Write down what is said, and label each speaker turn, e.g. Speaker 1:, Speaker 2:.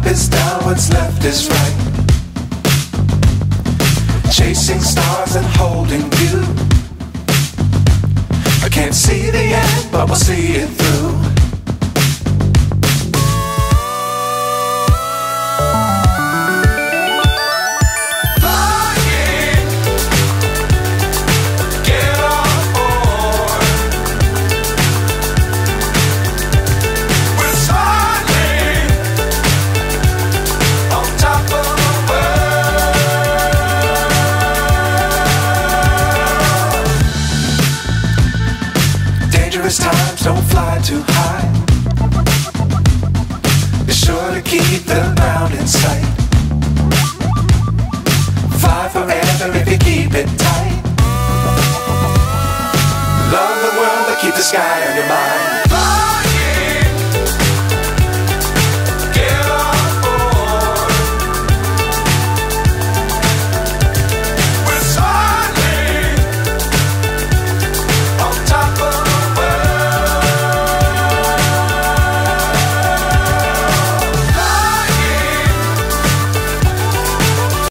Speaker 1: is down, what's left is right. Chasing stars and holding you. I can't see the end, but we'll see it through. Times don't fly too high. Be sure to keep the ground in sight. Fly forever if you keep it tight. Love the world, but keep the sky on your mind.